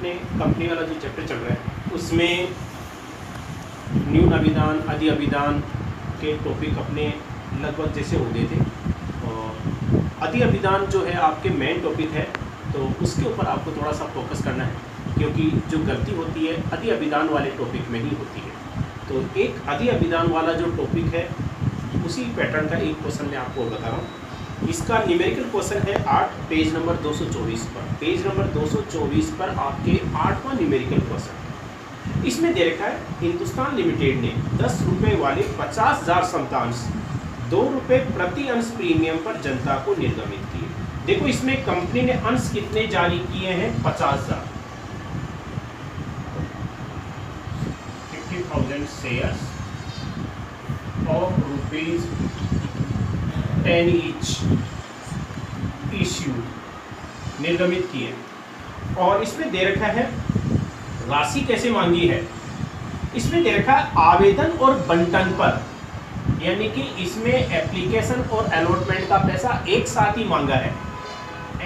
अपने कंपनी वाला जो चैप्टर चल रहा है उसमें न्यून अभिधान अधि अभिधान के टॉपिक अपने लगभग जैसे हो गए थे। और अधि अभिधान जो है आपके मेन टॉपिक है, तो उसके ऊपर आपको थोड़ा सा फोकस करना है, क्योंकि जो गलती होती है अधि अभिधान वाले टॉपिक में ही होती है। तो एक अधि अभिधान वाला जो टॉपिक है उसी पैटर्न का एक क्वेश्चन मैं आपको बता रहा हूँ। इसका न्यूमेरिकल क्वेश्चन है 8 पेज नंबर 224 पर। पेज नंबर 224 पर आपके 8वां न्यूमेरिकल क्वेश्चन। इसमें दे रखा है हिंदुस्तान लिमिटेड ने 10 रुपये वाले 50,000 समतांश 2 रुपये प्रति अंश प्रीमियम पर जनता को निर्गमित किए। देखो इसमें कंपनी ने अंश कितने जारी किए हैं? 50,000, 50,000 shares of rupees 10 each issued, निर्गमित किए। और इसमें दे रखा है राशि कैसे मांगी है। इसमें दे रखा है आवेदन और बंटन पर, यानी कि इसमें एप्लीकेशन और अलॉटमेंट का पैसा एक साथ ही मांगा है।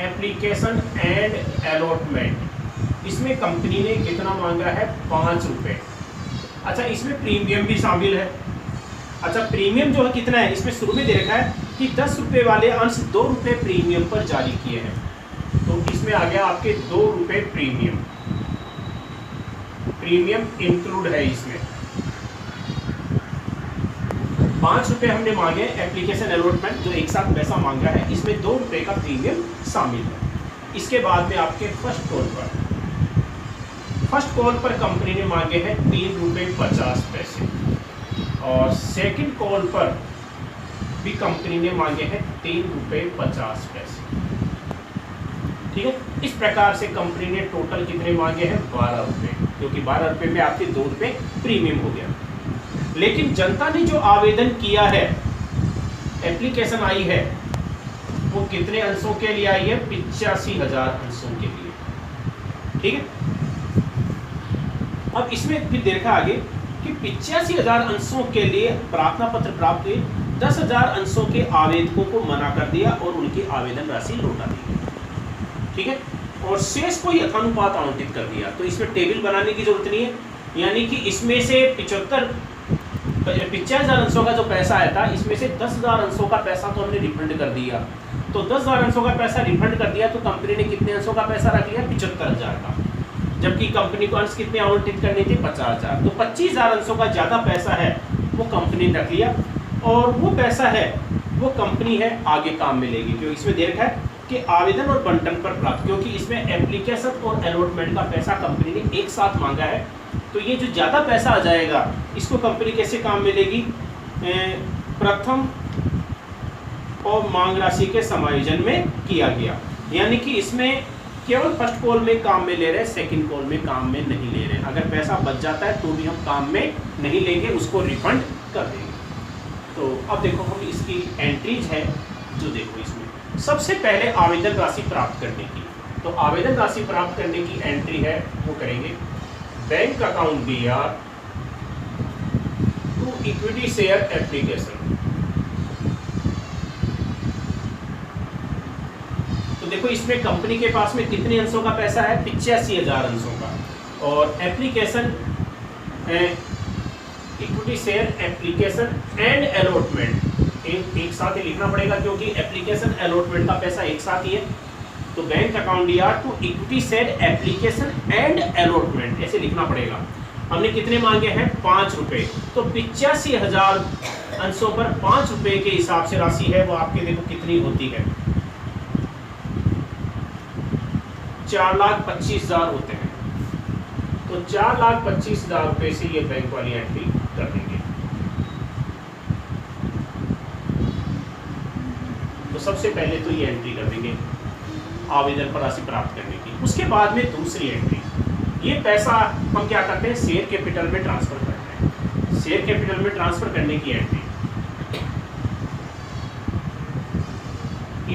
एप्लीकेशन एंड अलॉटमेंट इसमें कंपनी ने कितना मांगा है? 5 रुपये। अच्छा, इसमें प्रीमियम भी शामिल है। अच्छा, प्रीमियम जो है कितना है? इसमें शुरू में दे रखा है कि 10 रुपये वाले अंश 2 रुपये प्रीमियम पर जारी किए हैं, तो इसमें आ गया आपके 2 रुपये प्रीमियम। प्रीमियम इंक्लूड है इसमें। 5 रुपये हमने मांगे एप्लीकेशन अलॉटमेंट, जो एक साथ पैसा मांगा है, इसमें 2 रुपये का प्रीमियम शामिल है। इसके बाद में आपके फर्स्ट कॉल पर कंपनी ने मांगे हैं 3 रुपये 50 पैसे, और सेकंड कॉल पर भी कंपनी ने मांगे हैं 3 रुपये 50 पैसे। ठीक है, इस प्रकार से कंपनी ने टोटल कितने मांगे हैं? 12 रुपये, क्योंकि 12 रुपये में आपके 2 रुपये प्रीमियम हो गया। लेकिन जनता ने जो आवेदन किया है, एप्लीकेशन आई है, वो कितने अंशों के लिए आई है? 85,000 अंशों के लिए। ठीक है, अब इसमें फिर देखा आगे कि 85,000 अंशों के लिए प्रार्थना पत्र प्राप्त हुए, 10,000 अंशों के आवेदकों को मना कर दिया और उनकी आवेदन राशि लौटा दी। ठीक है, और शेष को यथानुपात आवंटित कर दिया। तो इसमें टेबल बनाने की जरूरत नहीं है, यानी कि इसमें से 85,000 अंशों का जो पैसा आया था, इसमें से 10,000 अंशों का पैसा तो हमने रिफंड कर दिया। तो 10,000 अंशों का पैसा रिफंड कर दिया, तो कंपनी ने कितने अंशों का पैसा रख लिया? 75,000 का, जबकि कंपनी को अंश कितने आवंटित करने थे? 50,000। तो 25,000 अंशों का ज़्यादा पैसा है वो कंपनी ने रख लिया, और वो पैसा है वो कंपनी है आगे काम में लेगी। क्योंकि इसमें दे रखा है कि आवेदन और बंटन पर प्राप्त, क्योंकि इसमें एप्लीकेशन और अलॉटमेंट का पैसा कंपनी ने एक साथ मांगा है, तो ये जो ज़्यादा पैसा आ जाएगा इसको कंपनी कैसे काम में लेगी? प्रथम और मांग राशि के समायोजन में किया गया, यानी कि इसमें केवल फर्स्ट कॉल में काम में ले रहे हैं, सेकंड कॉल में काम में नहीं ले रहे हैं। अगर पैसा बच जाता है तो भी हम काम में नहीं लेंगे, उसको रिफंड कर देंगे। तो अब देखो हम इसकी एंट्रीज है जो देखो इसमें सबसे पहले आवेदन राशि प्राप्त करने की। तो आवेदन राशि प्राप्त करने की एंट्री है वो करेंगे bank account BR to equity share application. तो देखो इसमें कंपनी के पास में कितने अंशों का पैसा है? 85,000 अंशों का। और application equity share application and allotment एक साथ ही लिखना पड़ेगा, क्योंकि एप्लीकेशन अलॉटमेंट का पैसा एक साथ ही है। तो bank account BR to equity share application and allotment ऐसे लिखना पड़ेगा। हमने कितने मांगे हैं? 5 रुपये। तो 85,000 अंशों पर 5 रुपये के हिसाब से राशि है वो आपके देखो कितनी होती है? 4,25,000 होते हैं। तो 4,25,000 रुपये से ये बैंक वाली एंट्री कर देंगे। तो सबसे पहले तो ये एंट्री कर देंगे आवेदन पर राशि प्राप्त करने की। उसके बाद में दूसरी एंट्री, ये पैसा हम क्या करते हैं? शेयर कैपिटल में ट्रांसफर करते हैं। शेयर कैपिटल में ट्रांसफर करने की entry,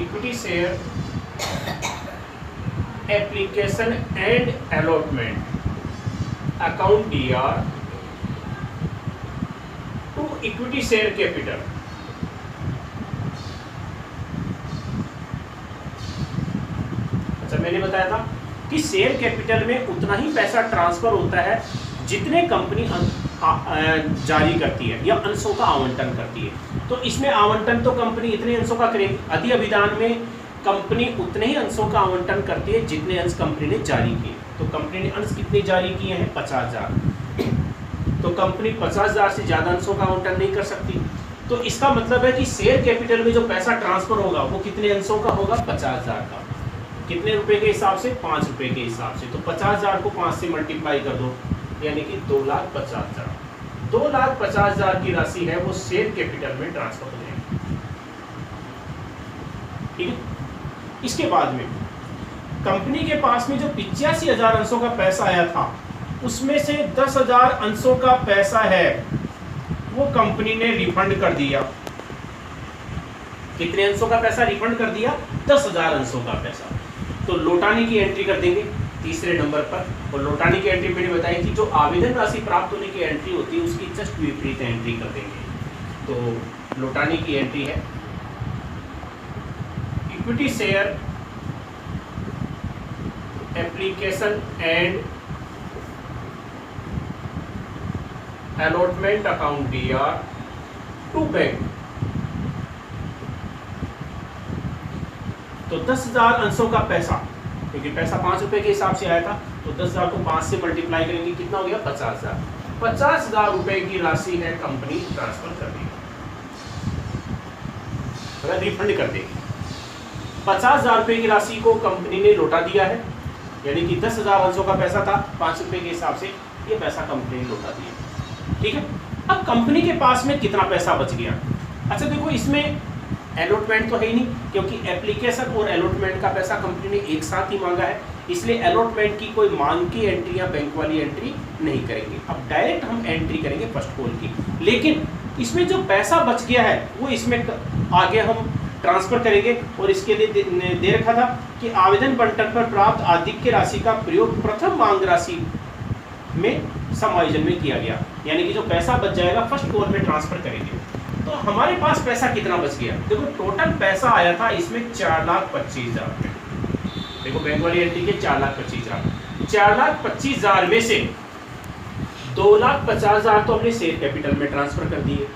equity share application and allotment account BR to equity share capital. अच्छा, मैंने बताया था कि शेयर कैपिटल में उतना ही पैसा ट्रांसफर होता है जितने कंपनी जारी करती है या अंशों का आवंटन करती है। तो इसमें आवंटन तो कंपनी इतने अंशों का करेगी, अधि अभिधान में कंपनी उतने ही अंशों का आवंटन करती है जितने अंश कंपनी ने जारी किए। तो कंपनी ने अंश कितने जारी किए हैं? 50,000। तो कंपनी 50,000 से ज़्यादा अंशों का आवंटन नहीं कर सकती। तो इसका मतलब है कि शेयर कैपिटल में जो पैसा ट्रांसफर होगा वो कितने अंशों का होगा? 50,000 का। कितने रुपए के हिसाब से? 5 रुपए के हिसाब से। तो 50,000 को 5 से मल्टीप्लाई कर दो, यानी कि 2,50,000। 2,50,000 की राशि है वो शेयर कैपिटल में ट्रांसफर हो जाएगी। ठीक है। इसके बाद में कंपनी के पास में जो 85,000 अंशों का पैसा आया था उसमें से 10,000 अंशों का पैसा है वो कंपनी ने रिफंड कर दिया। कितने अंशों का पैसा रिफंड कर दिया? 10,000 अंशों का पैसा। तो लौटाने की एंट्री कर देंगे तीसरे नंबर पर। और लौटाने की एंट्री मैंने बताई थी, जो आवेदन राशि प्राप्त होने की एंट्री होती है उसकी जस्ट विपरीत एंट्री कर देंगे। तो लौटाने की एंट्री है equity share application and allotment account DR to bank. तो 10,000 अंशों का पैसा, क्योंकि पैसा 5 रुपए के हिसाब से आया था, तो 10,000 को 5 से मल्टीप्लाई करेंगे, कितना हो गया? 50,000। 50,000 रुपए की राशि है कंपनी ट्रांसफर कर देगी, अगर रिफंड कर देगी। 50,000 रुपए की राशि को कंपनी ने लौटा दिया है, यानी कि 10,000 अंशों का पैसा था, 5 रुपए के हिसाब से ये पैसा कंपनी ने लौटा दिया। ठीक है। अब कंपनी के पास में कितना पैसा बच गया? अच्छा देखो, इसमें अलॉटमेंट तो है ही नहीं, क्योंकि एप्लीकेशन और अलॉटमेंट का पैसा कंपनी ने एक साथ ही मांगा है, इसलिए अलॉटमेंट की कोई मांग की एंट्री या बैंक वाली एंट्री नहीं करेंगे। अब डायरेक्ट हम एंट्री करेंगे फर्स्ट कॉल की। लेकिन इसमें जो पैसा बच गया है वो इसमें आगे हम ट्रांसफर करेंगे। और इसके लिए दे रखा था कि आवेदन बंटन पर प्राप्त आधिक्य राशि का प्रयोग प्रथम मांग राशि में समायोजन में किया गया, यानी कि जो पैसा बच जाएगा फर्स्ट कॉल में ट्रांसफर करेंगे। तो हमारे पास पैसा कितना बच गया? देखो, टोटल पैसा आया था इसमें 4,25,000 रुपये। देखो, बैंक वाली एंट्री के 4,25,000। 4,25,000 में से 2,50,000 तो हमने शेयर कैपिटल में ट्रांसफर कर दिए,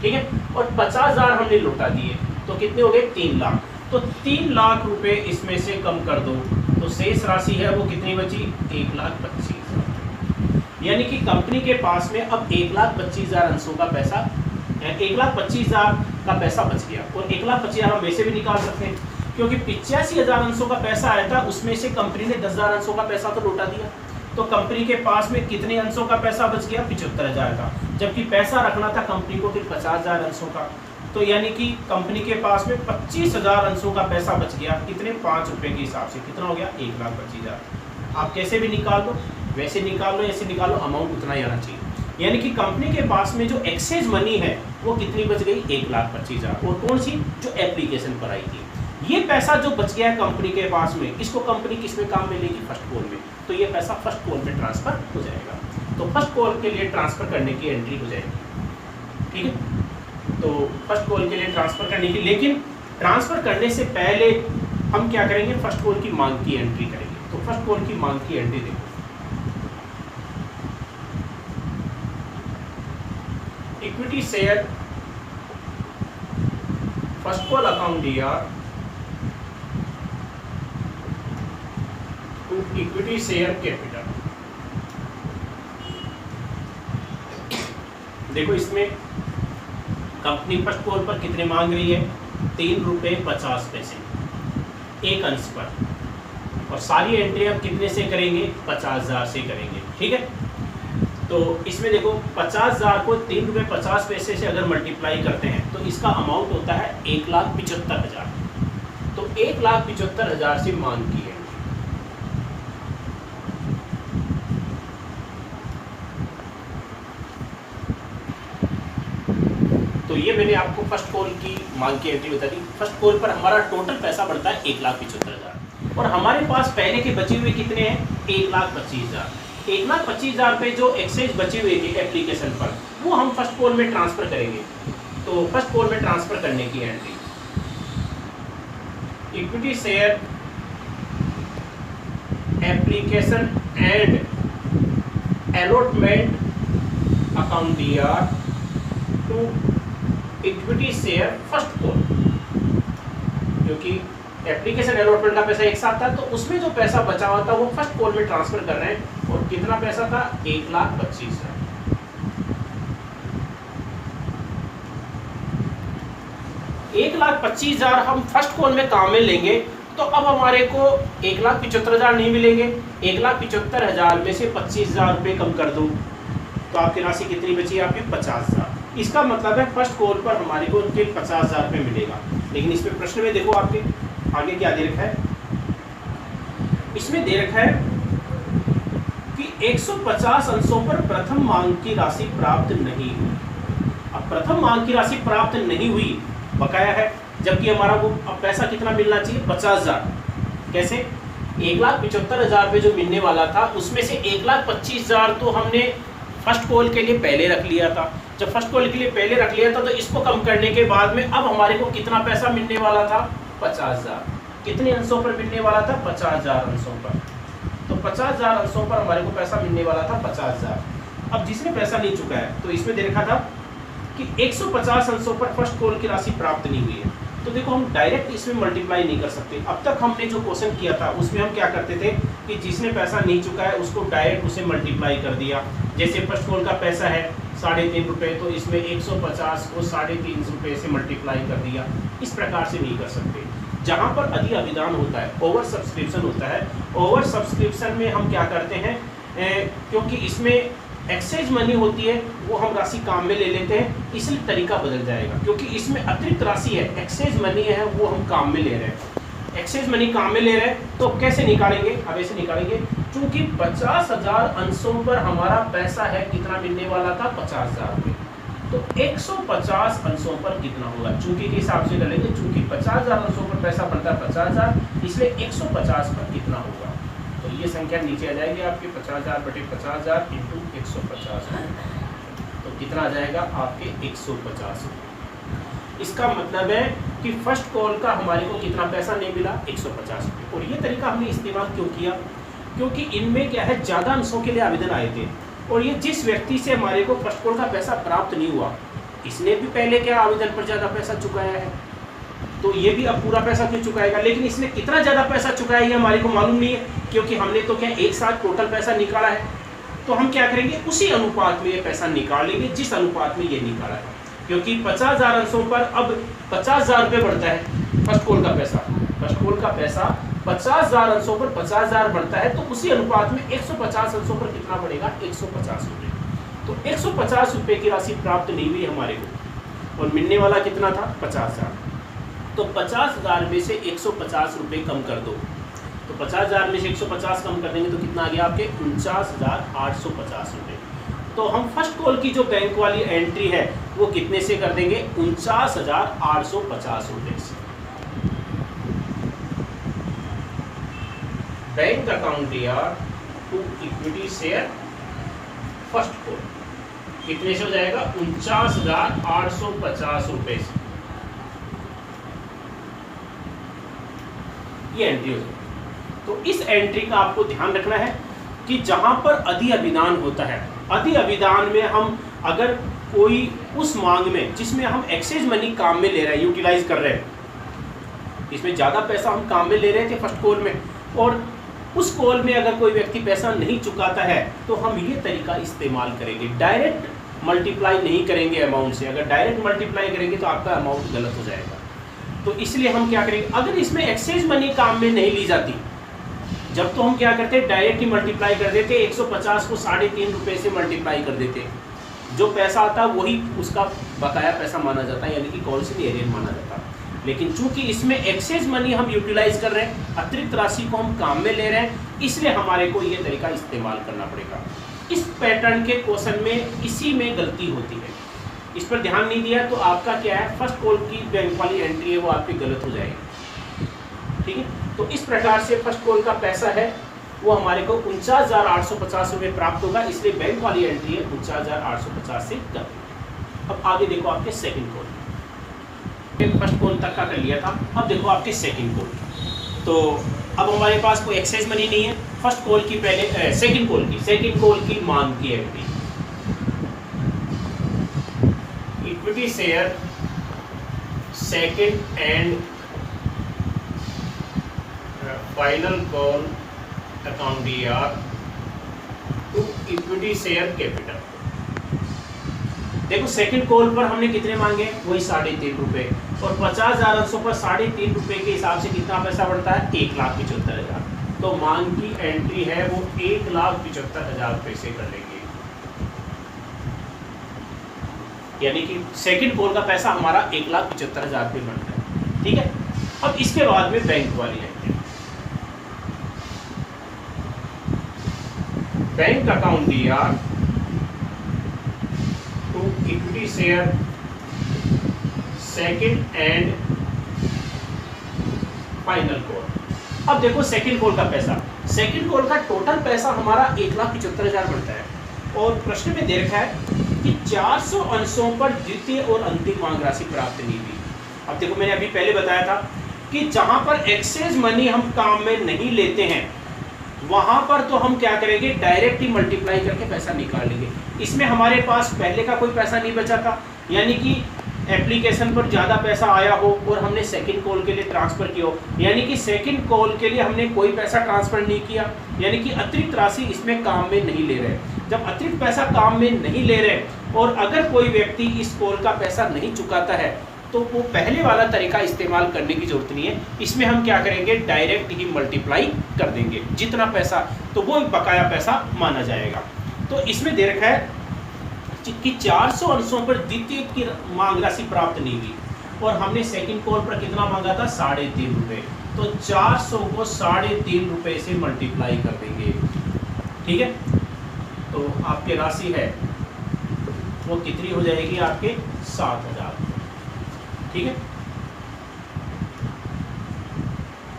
ठीक है, और 50,000 हमने लौटा दिए, तो कितने हो गए? 3 लाख। तो 3 लाख रुपए इसमें से कम कर दो, तो शेष राशि है वो कितनी बची? 1,25,000। यानी कि कंपनी के पास में अब 1,25,000 अंशों का पैसा, 1,25,000 का पैसा बच गया। और 1,25,000 हम वैसे भी निकाल सकते हैं, क्योंकि 85,000 अंशों का पैसा आया था, उसमें से कंपनी ने 10,000 अंशों का पैसा तो लौटा दिया। तो कंपनी के पास में कितने अंशों का पैसा बच गया? 75,000 का। जबकि पैसा रखना था कंपनी को फिर 50,000 अंशों का। तो यानी कि कंपनी के पास में 25,000 अंशों का पैसा बच गया। कितने? 5 रुपए के हिसाब से। कितना हो गया? 1,25,000। आप कैसे भी निकाल लो, वैसे निकाल लो, ऐसे निकालो, अमाउंट उतना ही आना चाहिए। यानी कि कंपनी के पास में जो एक्सेस मनी है वो कितनी बच गई? 1,25,000। और कौन सी? जो एप्लीकेशन पर आई थी। ये पैसा जो बच गया है कंपनी के पास में, इसको कंपनी किस में काम में लेगी? फर्स्ट कॉल में। तो ये पैसा फर्स्ट कॉल में ट्रांसफर हो जाएगा। तो फर्स्ट कॉल के लिए ट्रांसफर करने की एंट्री हो जाएगी। ठीक है। तो फर्स्ट कॉल के लिए ट्रांसफर करने की, लेकिन ट्रांसफर करने से पहले हम क्या करेंगे? फर्स्ट कॉल की मांग की एंट्री करेंगे। तो फर्स्ट कॉल की मांग की एंट्री देखो, equity share first call account DR to equity share capital. देखो, इसमें कंपनी फर्स्ट कॉल पर कितने मांग रही है? 3 रुपये 50 पैसे एक अंश पर। और सारी एंट्री हम कितने से करेंगे? 50,000 से करेंगे। ठीक है। तो इसमें देखो, 50,000 को 3 रुपये 50 पैसे से अगर मल्टीप्लाई करते हैं तो इसका अमाउंट होता है 1,75,000। तो 1,75,000 से मांग की है। तो ये मैंने आपको फर्स्ट कॉल की मांग की एंट्री बता दी। फर्स्ट कॉल पर हमारा टोटल पैसा बढ़ता है 1,75,000 और हमारे पास पहले के बचे हुए कितने हैं? 1,25,000। 1,25,000 रुपये जो एक्सेस बचे हुए थे एप्लीकेशन पर, वो हम फर्स्ट कॉल में ट्रांसफर करेंगे। तो फर्स्ट कॉल में ट्रांसफर करने की entry, equity share application and allotment account ईयर to equity share first call, क्योंकि एप्लीकेशन अलॉटमेंट का पैसा एक साथ था, तो उसमें जो पैसा बचा हुआ था वो फर्स्ट कॉल में ट्रांसफर कर रहे हैं। और कितना पैसा था? 1,25,000। 1,25,000 हम फर्स्ट कॉल में काम में लेंगे, तो अब हमारे को 1,75,000 नहीं मिलेंगे। 1,75,000 में से 25,000 रुपये कम कर दो तो आपकी राशि कितनी बची? आपकी 50,000। इसका मतलब है फर्स्ट कॉल पर हमारे को उनके 50,000 रुपये मिलेगा। लेकिन इसमें प्रश्न में देखो आपके आगे क्या दे रखा है, इसमें दे रखा है कि 150 अंशों पर प्रथम मांग की राशि प्राप्त नहीं हुई। अब प्रथम मांग की राशि प्राप्त नहीं हुई, बकाया है, जबकि हमारा वो अब पैसा कितना मिलना चाहिए? 50,000। कैसे? 1,75,000 रुपये जो मिलने वाला था उसमें से 1,25,000 तो हमने फर्स्ट कॉल के लिए पहले रख लिया था। जब फर्स्ट कॉल के लिए पहले रख लिया था तो इसको कम करने के बाद में अब हमारे को कितना पैसा मिलने वाला था? 50,000। कितने अंशों पर मिलने वाला था? 50,000 अंशों पर। तो 50,000 अंशों पर हमारे को पैसा मिलने वाला था 50,000। अब जिसने पैसा नहीं चुका है तो इसमें दे रखा था कि 150 अंशों पर फर्स्ट कॉल की राशि प्राप्त नहीं हुई है। तो देखो हम डायरेक्ट इसमें मल्टीप्लाई नहीं कर सकते। अब तक हमने जो क्वेश्चन किया था उसमें हम क्या करते थे कि जिसने पैसा नहीं चुका है उसको डायरेक्ट उसे मल्टीप्लाई कर दिया। जैसे फर्स्ट कॉल का पैसा है 3.5 रुपये, तो इसमें 150 को 3.5 रुपये से मल्टीप्लाई कर दिया। इस प्रकार से नहीं कर सकते। जहाँ पर अधि अभिदान होता है, ओवर सब्सक्रिप्शन होता है, ओवर सब्सक्रिप्शन में हम क्या करते हैं, क्योंकि इसमें एक्सचेंज मनी होती है वो हम राशि काम में ले लेते हैं, इसलिए तरीका बदल जाएगा। क्योंकि इसमें अतिरिक्त राशि है, एक्सचेंज मनी है, वो हम काम में ले रहे हैं। एक्सचेंज मनी काम में ले रहे हैं तो कैसे निकालेंगे? अब ऐसे निकालेंगे, क्योंकि 50,000 अंशों पर हमारा पैसा है, कितना मिलने वाला था? 50,000 रुपये। तो 150 अंशों पर कितना होगा? चूंकि के हिसाब से करेंगे, चूंकि 50,000 अंशों पर पैसा बनता है 50,000, इसलिए 150 पर कितना होगा? तो ये संख्या नीचे आ जाएगी आपके 50,000 बटे 50,000 इंटू 150। तो कितना आ जाएगा? आपके 150। इसका मतलब है कि फर्स्ट कॉल का हमारे को कितना पैसा नहीं मिला? 150 रुपये। और ये तरीका हमने इस्तेमाल क्यों किया? क्योंकि इनमें क्या है, ज़्यादा अंशों के लिए आवेदन आए थे, और ये जिस व्यक्ति से हमारे को फर्स्ट कॉल का पैसा प्राप्त नहीं हुआ, इसने भी पहले क्या आवेदन पर ज़्यादा पैसा चुकाया है, तो ये भी अब पूरा पैसा क्यों चुकाएगा। लेकिन इसने कितना ज़्यादा पैसा चुकाया ये हमारे को मालूम नहीं है, क्योंकि हमने तो क्या एक साथ टोटल पैसा निकाला है। तो हम क्या करेंगे, उसी अनुपात में ये पैसा निकाल लेंगे जिस अनुपात में ये निकाला है। क्योंकि 50,000 अंशों पर अब 50,000 रुपये बढ़ता है फर्स्ट कॉल का पैसा। फर्स्ट कॉल का पैसा 50,000 अंशों पर 50,000 बढ़ता है, तो उसी अनुपात में 150 अंशों पर कितना बढ़ेगा? 150 रुपये। तो 150 रुपये की राशि प्राप्त नहीं हुई हमारे को, और मिलने वाला कितना था? 50,000। तो 50,000 में से 150 रुपये कम कर दो, तो 50,000 में से 150 कम कर देंगे तो कितना आ गया आपके? 49,850 रुपये। तो हम फर्स्ट कॉल की जो बैंक वाली एंट्री है वो कितने से कर देंगे? 49,850 रुपये से। बैंक अकाउंट ईयर to equity share first call कितने से हो जाएगा? 49,850 रुपये से ये एंट्री हो जाएगी। तो इस एंट्री का आपको ध्यान रखना है कि जहां पर अधि अभिदान होता है, अधि अभिदान में हम अगर कोई उस मांग में जिसमें हम एक्सचेंज मनी काम में ले रहे हैं, यूटिलाइज कर रहे हैं, इसमें ज़्यादा पैसा हम काम में ले रहे थे फर्स्ट कॉल में, और उस कॉल में अगर कोई व्यक्ति पैसा नहीं चुकाता है तो हम ये तरीका इस्तेमाल करेंगे, डायरेक्ट मल्टीप्लाई नहीं करेंगे अमाउंट से। अगर डायरेक्ट मल्टीप्लाई करेंगे तो आपका अमाउंट गलत हो जाएगा। तो इसलिए हम क्या करेंगे, अगर इसमें एक्सचेंज मनी काम में नहीं ली जाती, जब तो हम क्या करते हैं, डायरेक्ट ही मल्टीप्लाई कर देते, 150 को 3.5 रुपये से मल्टीप्लाई कर देते, जो पैसा आता है वही उसका बकाया पैसा माना जाता है, यानी कि कॉल्स एरियर माना जाता है। लेकिन चूंकि इसमें एक्सचेंज मनी हम यूटिलाइज कर रहे हैं, अतिरिक्त राशि को हम काम में ले रहे हैं, इसलिए हमारे को ये तरीका इस्तेमाल करना पड़ेगा। इस पैटर्न के क्वेश्चन में इसी में गलती होती है, इस पर ध्यान नहीं दिया तो आपका क्या है, फर्स्ट कॉल की बैंक वाली एंट्री है वो आपकी गलत हो जाएगी। ठीक है, तो इस प्रकार से फर्स्ट कॉल का पैसा है वो हमारे को 49,850 रुपये प्राप्त होगा, इसलिए बैंक वाली एंट्री है 49,850 से कम। अब आगे देखो आपके सेकंड कॉल, फर्स्ट कॉल तक का कर लिया था, अब देखो आपके सेकंड कॉल। तो अब हमारे पास कोई एक्सचेंज मनी नहीं है, फर्स्ट कॉल की पहले सेकंड कॉल की मांग की एफडी, equity share second and final call account DR to equity share capital. देखो सेकंड कॉल पर हमने कितने मांगे, वही 3.5 रुपए, और 50,000 अंशों पर 3.5 रुपए के हिसाब से कितना पैसा बढ़ता है, 1,75,000। तो मांग की एंट्री है वो 1,75,000 रुपए से कर लेंगे, यानी कि सेकंड कॉल का पैसा हमारा 1,75,000 रुपये बनता है। ठीक है, अब इसके बाद में बैंक वाली entry, bank account DR to equity share second and final call. अब देखो सेकंड कॉल का टोटल पैसा हमारा 1,75,000 बनता है, और प्रश्न में दे रखा है कि 400 अंशों पर द्वितीय और अंतिम मांग राशि प्राप्त नहीं हुई। अब देखो मैंने अभी पहले बताया था कि जहां पर एक्सचेंज मनी हम काम में नहीं लेते हैं वहां पर तो हम क्या करेंगे, डायरेक्ट ही मल्टीप्लाई करके पैसा निकाल लेंगे। इसमें हमारे पास पहले का कोई पैसा नहीं बचा था, यानी कि एप्लीकेशन पर ज़्यादा पैसा आया हो और हमने सेकंड कॉल के लिए ट्रांसफ़र किया हो, यानी कि सेकंड कॉल के लिए हमने कोई पैसा ट्रांसफ़र नहीं किया, यानी कि अतिरिक्त राशि इसमें काम में नहीं ले रहे। जब अतिरिक्त पैसा काम में नहीं ले रहे और अगर कोई व्यक्ति इस कॉल का पैसा नहीं चुकाता है तो वो पहले वाला तरीका इस्तेमाल करने की जरूरत नहीं है। इसमें हम क्या करेंगे, डायरेक्ट ही मल्टीप्लाई कर देंगे जितना पैसा, तो वो बकाया पैसा माना जाएगा। तो इसमें दे रखा है कि 400 अंशों पर द्वितीय की मांग राशि प्राप्त नहीं हुई और हमने सेकंड कॉल पर कितना मांगा था, 3.5 रुपये। तो 400 को 3.5 रुपये से मल्टीप्लाई कर देंगे। ठीक है, तो आपकी राशि है वो कितनी हो जाएगी, आपके 7,000। ठीक है,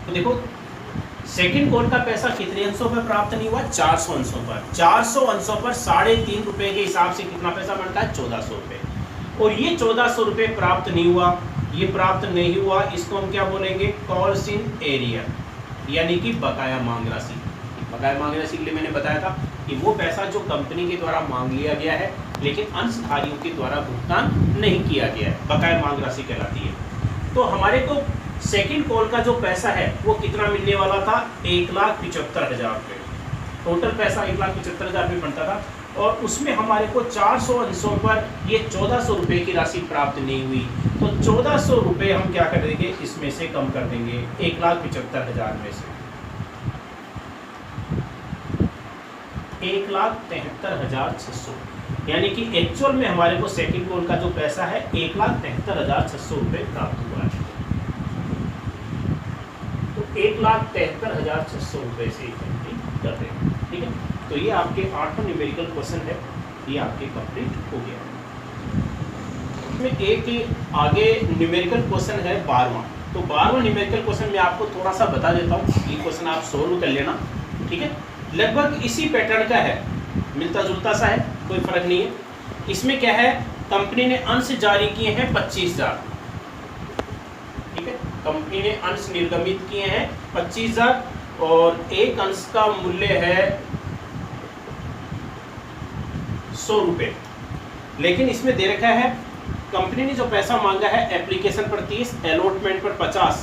तो देखो सेकंड कॉल का पैसा कितने अंशों पर प्राप्त नहीं हुआ, 400 अंशों पर। 400 अंशों पर 3.5 रुपए के हिसाब से कितना पैसा बनता है, 1400 रुपये। और ये 1400 रुपये प्राप्त नहीं हुआ, ये प्राप्त नहीं हुआ, इसको हम क्या बोलेंगे, कॉल्स इन एरियर, यानी कि बकाया मांग राशि। बकाया मांग राशि के लिए मैंने बताया था कि वो पैसा जो कंपनी के द्वारा मांग लिया गया है लेकिन अंशधारियों के द्वारा भुगतान नहीं किया गया है, बकाया मांग राशि कहलाती है। तो हमारे को सेकंड कॉल का जो पैसा है वो कितना मिलने वाला था, 1,75,000 रुपये। टोटल पैसा 1,75,000 रुपये बनता था और उसमें हमारे को 400 अंशों पर ये 1400 रुपये की राशि प्राप्त नहीं हुई। तो 1400 रुपये हम क्या कर देंगे, इसमें से कम कर देंगे 1,75,000 में से 1,73,600, यानी कि एक्चुअल में हमारे को सेकंड कॉल का जो पैसा है 1,73,600 रुपये प्राप्त हुआ है। तो 1,73,600 रुपये से एंट्री कर देंगे। ठीक है, तो ये आपके 8वां न्यूमेरिकल क्वेश्चन है, ये आपके कंप्लीट हो गया। इसमें एक आगे न्यूमेरिकल क्वेश्चन है 12वां। तो 12वां न्यूमेरिकल क्वेश्चन मैं आपको थोड़ा सा बता देता हूँ, ये क्वेश्चन आप सोल्व कर लेना। ठीक है, लगभग इसी पैटर्न का है, मिलता जुलता सा है, कोई फर्क नहीं है। इसमें क्या है, कंपनी ने अंश जारी किए हैं 25,000। ठीक है, कंपनी ने अंश निर्गमित किए हैं 25,000 और एक अंश का मूल्य है 100 रुपये। लेकिन इसमें दे रखा है कंपनी ने जो पैसा मांगा है एप्लीकेशन पर 30, अलॉटमेंट पर 50,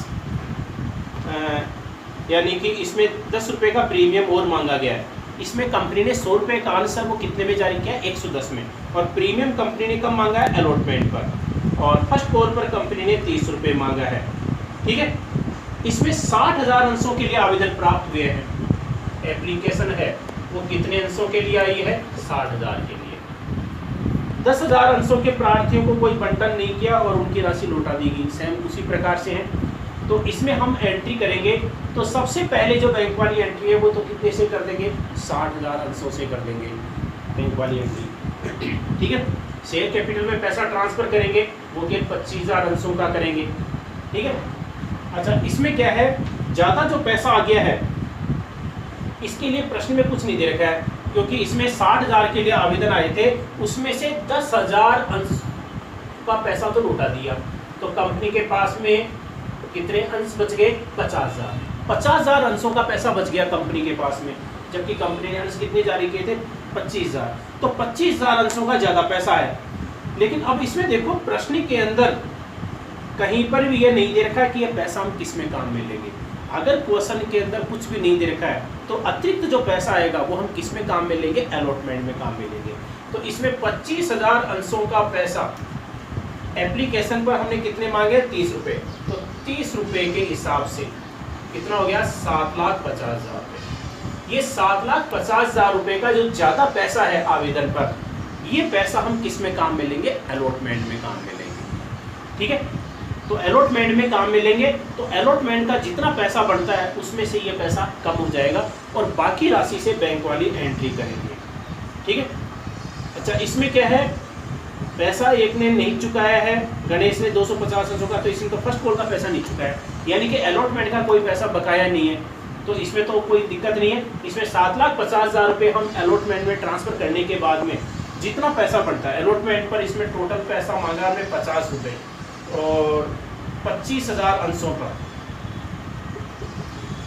यानी कि इसमें 10 रुपये का प्रीमियम और मांगा गया है। इसमें कंपनी ने 100 रुपये का अंश वो कितने में जारी किया, 110 में, और प्रीमियम कंपनी ने कब मांगा है, अलॉटमेंट पर, और फर्स्ट कॉल पर कंपनी ने 30 रुपये मांगा है। ठीक है, इसमें 60,000 अंशों के लिए आवेदन प्राप्त हुए हैं। एप्लीकेशन है वो कितने अंशों के लिए आई है, 60,000 के लिए। 10,000 अंशों के प्रार्थियों को कोई बंटन नहीं किया और उनकी राशि लौटा दी गई, सेम उसी प्रकार से है। तो इसमें हम एंट्री करेंगे तो सबसे पहले जो बैंक वाली एंट्री है वो तो कितने से कर देंगे, 60,000 अंशों से कर देंगे बैंक वाली एंट्री। ठीक है, शेयर कैपिटल में पैसा ट्रांसफर करेंगे वो कि 25,000 अंशों का करेंगे। ठीक है, अच्छा इसमें क्या है, ज़्यादा जो पैसा आ गया है इसके लिए प्रश्न में कुछ नहीं दे रखा है, क्योंकि इसमें 60,000 के लिए आवेदन आए थे, उसमें से 10,000 अंश का पैसा तो लौटा दिया। तो कंपनी के पास में कितने अंश बच गए, 50,000। 50,000 अंशों का पैसा बच गया कंपनी के पास में, जबकि कंपनी ने अंश कितने जारी किए थे 25,000, तो 25,000 अंशों का ज़्यादा पैसा है। लेकिन अब इसमें देखो प्रश्न के अंदर कहीं पर भी ये नहीं दे रखा है कि ये पैसा हम किस में काम में लेंगे। अगर क्वेश्चन के अंदर कुछ भी नहीं दे रखा है तो अतिरिक्त जो पैसा आएगा वो हम किस में काम में लेंगे, अलॉटमेंट में काम में लेंगे। तो इसमें 25,000 अंशों का पैसा एप्लीकेशन पर हमने कितने मांगे 30 रुपये, तो 30 रुपये के हिसाब से कितना हो गया 7,50,000 रुपये। ये 7,50,000 रुपये का जो ज़्यादा पैसा है आवेदन पर, ये पैसा हम किस में काम में लेंगे, अलॉटमेंट में काम में लेंगे। ठीक है, तो अलॉटमेंट में काम में लेंगे, तो अलॉटमेंट का जितना पैसा बढ़ता है उसमें से ये पैसा कम हो जाएगा और बाकी राशि से बैंक वाली एंट्री करेंगे। ठीक है, अच्छा इसमें क्या है, पैसा एक ने नहीं चुकाया है, गणेश ने 250 अंशों का, तो इसमें तो फर्स्ट कॉल का पैसा नहीं चुका है, यानी कि अलॉटमेंट का कोई पैसा बकाया नहीं है, तो इसमें तो कोई दिक्कत नहीं है। इसमें 7,50,000 रुपये हम अलॉटमेंट में ट्रांसफ़र करने के बाद में जितना पैसा बढ़ता है अलॉटमेंट पर, इसमें टोटल पैसा मांगा हमने 50 रुपये और 25,000 अंशों पर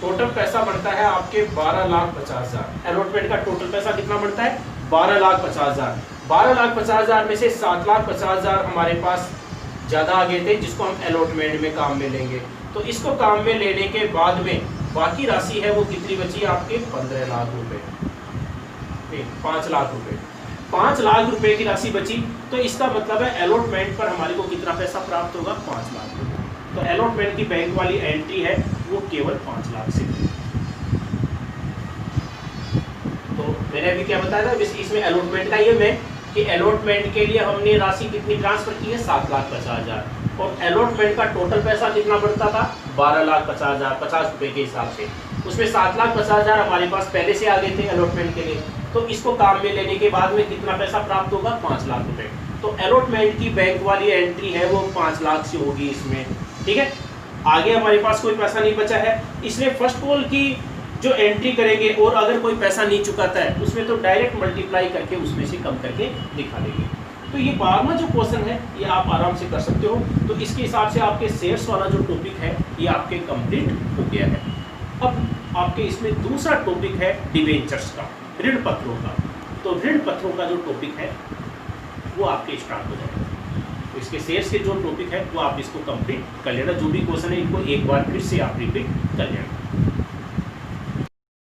टोटल पैसा बढ़ता है आपके 12,50,000। अलॉटमेंट का टोटल पैसा कितना बढ़ता है 12,50,000। 12,50,000 में से 7,50,000 हमारे पास ज़्यादा आ गए थे, जिसको हम अलॉटमेंट में काम में लेंगे। तो इसको काम में लेने के बाद में बाकी राशि है वो कितनी बची आपके 15 लाख रुपए, 5 लाख रुपए, 5 लाख रुपए की राशि बची। तो इसका मतलब है अलॉटमेंट पर हमारे को कितना पैसा प्राप्त होगा 5 लाख रुपए। तो अलॉटमेंट की बैंक वाली एंट्री है वो केवल 5 लाख से। तो मैंने अभी क्या बताया था, इसमें अलॉटमेंट का ये में कि अलॉटमेंट के लिए हमने राशि कितनी ट्रांसफर की है 7,50,000 और अलॉटमेंट का टोटल पैसा कितना बढ़ता था 12,50,000 50 रुपये के हिसाब से। उसमें 7,50,000 हमारे पास पहले से आ गए थे अलॉटमेंट के लिए, तो इसको काम में लेने के बाद में कितना पैसा प्राप्त होगा 5 लाख रुपए। तो अलॉटमेंट की बैंक वाली एंट्री है वो 5 लाख से होगी इसमें। ठीक है, आगे हमारे पास कोई पैसा नहीं बचा है, इसलिए फर्स्ट कॉल की जो एंट्री करेंगे और अगर कोई पैसा नहीं चुकाता है उसमें तो डायरेक्ट मल्टीप्लाई करके उसमें से कम करके दिखा देंगे। तो ये 12वां जो क्वेश्चन है ये आप आराम से कर सकते हो। तो इसके हिसाब से आपके शेयर्स वाला जो टॉपिक है ये आपके कंप्लीट हो गया है। अब आपके इसमें दूसरा टॉपिक है डिवेंचर्स का, ऋण पत्रों का। तो ऋण पत्रों का जो टॉपिक है वो आपके स्टार्ट हो जाएगा। तो इसके शेयर्स के जो टॉपिक है वो आप इसको कंप्लीट कर लेना, जो भी क्वेश्चन है इनको एक बार फिर से आप रिपीट कर लेना।